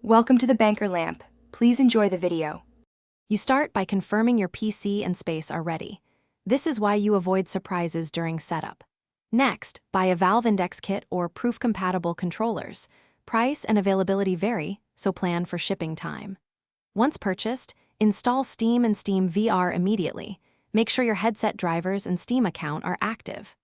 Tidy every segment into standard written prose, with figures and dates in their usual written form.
Welcome to the Banker Lamp. Please enjoy the video. You start by confirming your PC and space are ready. This is why you avoid surprises during setup. Next, buy a Valve Index kit or proof-compatible controllers. Price and availability vary, so plan for shipping time. Once purchased, install Steam and Steam VR immediately. Make sure your headset drivers and Steam account are active.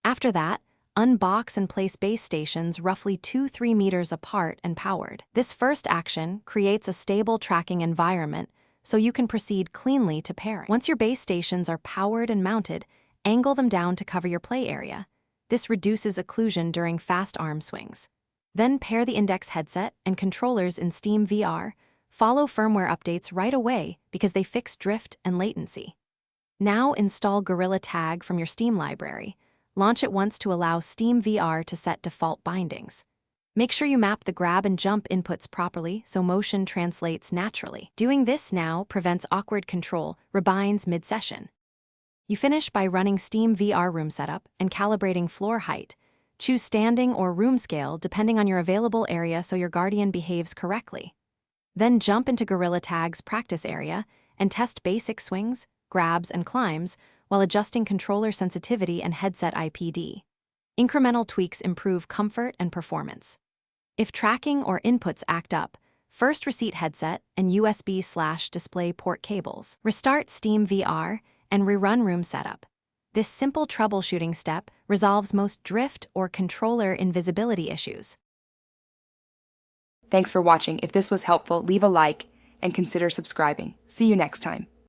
After that, unbox and place base stations roughly 2-3 meters apart and powered. This first action creates a stable tracking environment so you can proceed cleanly to pairing. Once your base stations are powered and mounted, angle them down to cover your play area. This reduces occlusion during fast arm swings. Then pair the Index headset and controllers in Steam VR. Follow firmware updates right away because they fix drift and latency. Now install Gorilla Tag from your Steam library. Launch it once to allow Steam VR to set default bindings. Make sure you map the grab and jump inputs properly so motion translates naturally. Doing this now prevents awkward control rebinds mid-session. You finish by running Steam VR room setup and calibrating floor height. Choose standing or room scale depending on your available area so your Guardian behaves correctly. Then jump into Gorilla Tag's practice area and test basic swings, grabs, and climbs while adjusting controller sensitivity and headset IPD. Incremental tweaks improve comfort and performance. If tracking or inputs act up, first reset headset and USB/display port cables. Restart Steam VR and rerun room setup. This simple troubleshooting step resolves most drift or controller invisibility issues. Thanks for watching. If this was helpful, leave a like and consider subscribing. See you next time.